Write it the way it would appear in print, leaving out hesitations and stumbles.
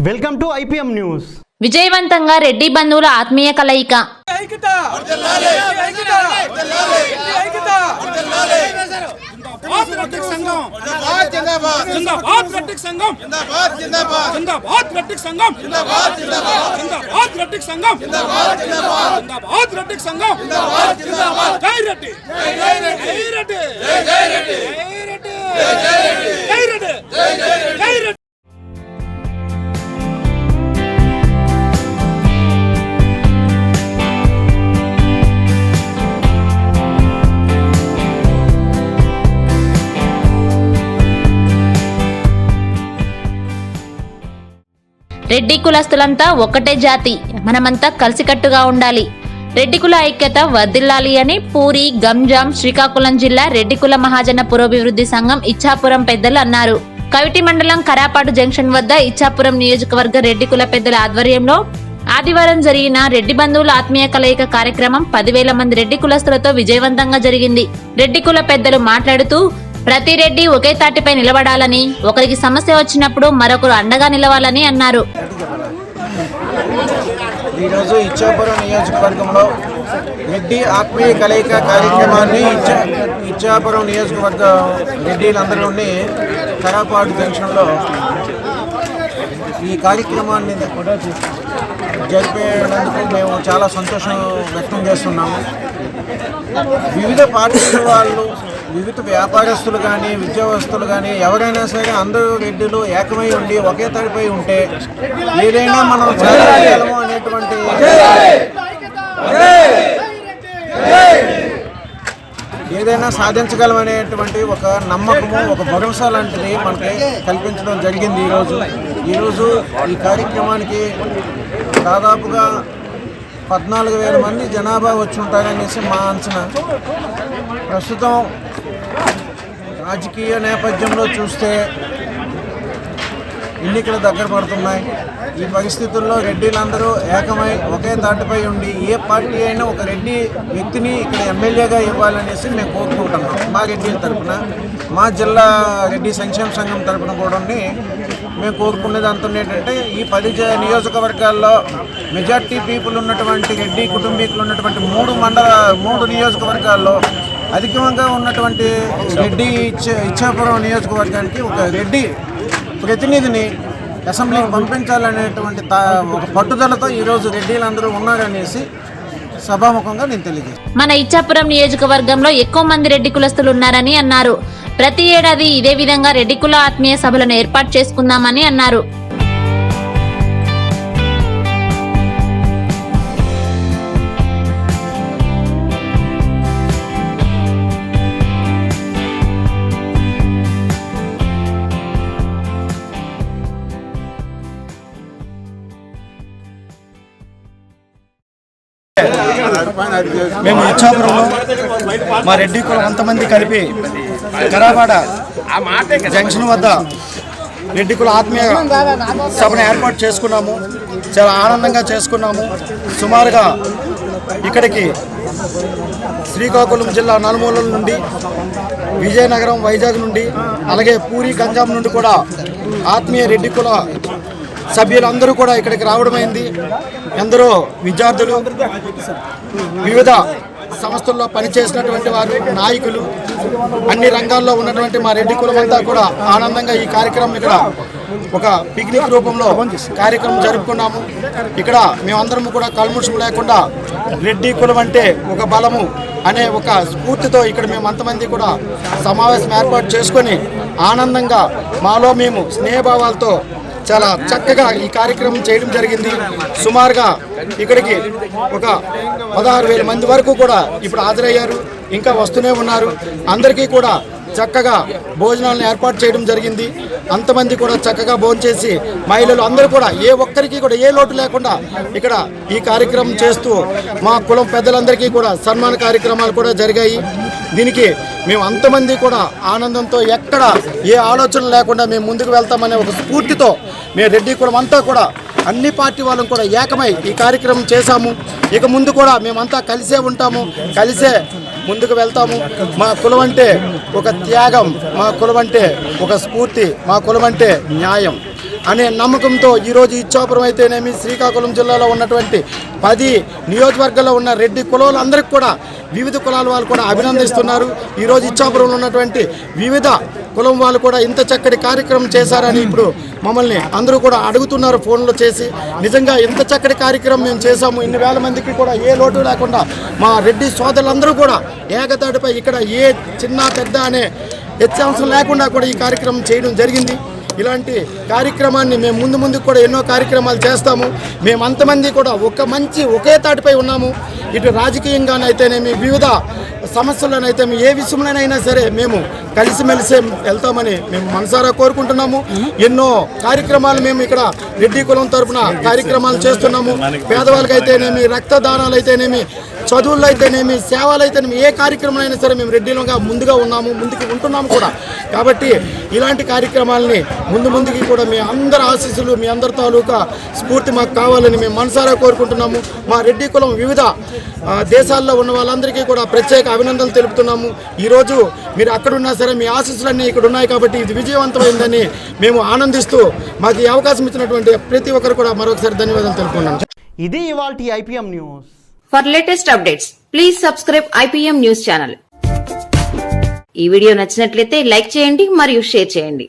Welcome to IPM news. విజయవంతంగా రెడ్డి బంధువుల ఆత్మీయ కలయిక. రెడ్డి కులస్తులంతా ఒక్కటే జాతి, మనమంతా కలిసికట్టుగా ఉండాలి, రెడ్డి కుల ఐక్యత వర్ధిల్లాలి అని పూరి, గంజాం, శ్రీకాకుళం జిల్లా రెడ్డి కుల మహాజన పురోభివృద్ధి సంఘం ఇచ్చాపురం పెద్దలు అన్నారు. కవిటి మండలం కరాపాటు జంక్షన్ వద్ద ఇచ్చాపురం నియోజకవర్గ రెడ్డి కుల పెద్దల ఆధ్వర్యంలో ఆదివారం జరిగిన రెడ్డి బంధువుల ఆత్మీయ కలయిక కార్యక్రమం 10,000 మంది రెడ్డి కులస్తులతో విజయవంతంగా జరిగింది. రెడ్డి కుల పెద్దలు మాట్లాడుతూ ప్రతి రెడ్డి ఒకే తాటిపై నిలబడాలని, ఒకరికి సమస్య వచ్చినప్పుడు మరొకరు అండగా నిలవాలని అన్నారు. ఈరోజు ఇచ్చాపురం నియోజకవర్గంలో రెడ్డి ఆత్మీయ కలయిక కార్యక్రమాన్ని ఇచ్చాపురం నియోజకవర్గ రెడ్డిలందరిలోని కరాపాడు జంక్షన్లో ఈ కార్యక్రమాన్ని జరిపేందుకు మేము చాలా సంతోషం వ్యక్తం చేస్తున్నాము. వివిధ పార్టీల వాళ్ళు, వివిధ వ్యాపారస్తులు కానీ, విద్యావస్తులు కానీ, ఎవరైనా సరే అందరూ రెడ్డిలు ఏకమై ఉండి ఒకే తడిపై ఉంటే ఏదైనా మనం చేయగలము అనేటువంటి ఏదైనా సాధించగలమనేటువంటి ఒక నమ్మకము, ఒక భరోసా లాంటిది మనకి కల్పించడం జరిగింది. ఈరోజు ఈ కార్యక్రమానికి దాదాపుగా 14,000 మంది జనాభా వచ్చి ఉంటారనేసి మా అంచనా. ప్రస్తుతం రాజకీయ నేపథ్యంలో చూస్తే ఎన్నికలు దగ్గర పడుతున్నాయి. ఈ పరిస్థితుల్లో రెడ్డిలందరూ ఏకమై ఒకే తాటిపై ఉండి ఏ పార్టీ అయినా ఒక రెడ్డి వ్యక్తిని ఇక్కడ ఎమ్మెల్యేగా ఇవ్వాలనేసి మేము కోరుకుంటున్నాం. మా రెడ్డిల తరఫున, మా జిల్లా రెడ్డి సంక్షేమ సంఘం తరఫున కూడా మేము కోరుకునేది అంతా ఏంటంటే ఈ 10 నియోజకవర్గాల్లో మెజార్టీ పీపుల్ ఉన్నటువంటి రెడ్డి కుటుంబీకులు ఉన్నటువంటి 3 నియోజకవర్గాల్లో అధికంగా ఉన్నటువంటి రెడ్డి ఇచ్చాపురం నియోజకవర్గానికి ఒక రెడ్డి ప్రతినిధిని అసెంబ్లీకి పంపించాలనేటువంటి ఒక పట్టుదలతో ఈరోజు రెడ్డిలందరూ ఉన్నారనేసి సభాముఖంగా నేను తెలియజేస్తాను. మన ఇచ్చాపురం నియోజకవర్గంలో ఎక్కువ మంది రెడ్డి కులస్తులు ఉన్నారని అన్నారు. ప్రతి ఏడాది ఇదే విధంగా రెడ్డి కుల ఆత్మీయ సభలను ఏర్పాటు చేసుకుందామని అన్నారు. మేము ఇచ్చాపురంలో మా రెడ్డి కులం అంతమంది కలిపి కరాపాడ జంక్షన్ వద్ద రెడ్డి కుల ఆత్మీయ సభను ఏర్పాటు చేసుకున్నాము. చాలా ఆనందంగా చేసుకున్నాము. సుమారుగా ఇక్కడికి శ్రీకాకుళం జిల్లా నలుమూలల నుండి, విజయనగరం, వైజాగ్ నుండి, అలాగే పూరి, గంజాం నుండి కూడా ఆత్మీయ రెడ్డి కుల సభ్యులందరూ కూడా ఇక్కడికి రావడమైంది. ఎందరో విద్యార్థులు, వివిధ సంస్థల్లో పనిచేసినటువంటి వారు, నాయకులు, అన్ని రంగాల్లో ఉన్నటువంటి మా రెడ్డి కులం అంతా కూడా ఆనందంగా ఈ కార్యక్రమం ఇక్కడ ఒక పిక్నిక్ రూపంలో కార్యక్రమం జరుపుకున్నాము. ఇక్కడ మేమందరం కూడా కల్ముషం లేకుండా రెడ్డి కులం అంటే ఒక బలము అనే ఒక స్ఫూర్తితో ఇక్కడ మేము అంతమంది కూడా సమావేశం ఏర్పాటు చేసుకొని ఆనందంగా మాలో మేము స్నేహభావాలతో చాలా చక్కగా ఈ కార్యక్రమం చేయడం జరిగింది. సుమారుగా ఇక్కడికి ఒక 16,000 మంది వరకు కూడా ఇప్పుడు హాజరయ్యారు, ఇంకా వస్తూనే ఉన్నారు. అందరికీ కూడా చక్కగా భోజనాలను ఏర్పాటు చేయడం జరిగింది. అంతమంది కూడా చక్కగా భోంచేసి మహిళలు అందరూ కూడా ఏ ఒక్కరికి కూడా ఏ లోటు లేకుండా ఇక్కడ ఈ కార్యక్రమం చేస్తూ మా కులం పెద్దలందరికీ కూడా సన్మాన కార్యక్రమాలు కూడా జరిగాయి. దీనికి మేము అంతమంది కూడా ఆనందంతో ఎక్కడ ఏ ఆలోచన లేకుండా మేము ముందుకు వెళ్తామనే ఒక స్ఫూర్తితో మేము రెడ్డి కులం అంతా కూడా అన్ని పార్టీ వాళ్ళం కూడా ఏకమై ఈ కార్యక్రమం చేశాము. ఇక ముందు కూడా మేమంతా కలిసే ఉంటాము, కలిసే ముందుకు వెళ్తాము. మా కులం అంటే ఒక త్యాగం, మా కులం అంటే ఒక స్ఫూర్తి, మా కులం అంటే న్యాయం. అనే నమ్మకంతో ఈరోజు ఇచ్చాపురం అయితేనేమి శ్రీకాకుళం జిల్లాలో ఉన్నటువంటి 10 నియోజకవర్గాల్లో ఉన్న రెడ్డి కులాలందరికీ కూడా వివిధ కులాల వాళ్ళు కూడా అభినందిస్తున్నారు. ఈరోజు ఇచ్చాపురంలో ఉన్నటువంటి వివిధ కులం వాళ్ళు కూడా ఇంత చక్కటి కార్యక్రమం చేశారని ఇప్పుడు మమ్మల్ని అందరూ కూడా అడుగుతున్నారు ఫోన్లో చేసి. నిజంగా ఇంత చక్కటి కార్యక్రమం మేము చేశాము, ఇన్ని వేల మందికి కూడా ఏ లోటు లేకుండా మా రెడ్డి సోదరులందరూ కూడా ఏకతాటిపై ఇక్కడ ఏ చిన్న పెద్ద అనే వ్యత్యాసం లేకుండా కూడా ఈ కార్యక్రమం చేయడం జరిగింది. ఇలాంటి కార్యక్రమాన్ని మేము ముందు కూడా ఎన్నో కార్యక్రమాలు చేస్తాము. మేము అంతమంది కూడా ఒకే తాటిపై ఉన్నాము. ఇటు రాజకీయంగానైతేనేమి వివిధ సమస్యలనైతే ఏ విషయంలోనైనా సరే మేము కలిసిమెలిసి వెళ్తామని మేము మనసారా కోరుకుంటున్నాము. ఎన్నో కార్యక్రమాలు మేము ఇక్కడ రెడ్డి కులం తరఫున కార్యక్రమాలు చేస్తున్నాము. పేదవాళ్ళకైతేనేమి, రక్తదానాలు అయితేనేమి, చదువుల్లో అయితేనేమి, సేవలు అయితేనేమి, ఏ కార్యక్రమం అయినా సరే మేము రెడ్డిలుగా ముందుగా ఉన్నాము, ముందుకు ఉంటున్నాము కూడా. కాబట్టి ఇలాంటి కార్యక్రమాలని ముందుకి కూడా మీ అందరి ఆశీస్సులు, మీ అందరి తాలూకా స్ఫూర్తి మాకు కావాలని మేము మనసారా కోరుకుంటున్నాము. మా రెడ్డి కులం వివిధ దేశాల్లో ఉన్న వాళ్ళందరికీ కూడా ప్రత్యేక అభినందనలు తెలుపుతున్నాము. ఈరోజు మీరు అక్కడున్నా సరే మీ ఆశీస్సులన్నీ ఇక్కడ ఉన్నాయి కాబట్టి ఇది విజయవంతమైందని మేము ఆనందిస్తూ మాకు ఈ అవకాశం ఇచ్చినటువంటి ప్రతి ఒక్కరు కూడా మరొకసారి ధన్యవాదాలు తెలుపుకున్నాం. ఇది ఇవాల్టి IPM news. For latest updates, please subscribe IPM news channel. ఈ వీడియో నచ్చినట్లయితే లైక్ చేయండి మరియు షేర్ చేయండి.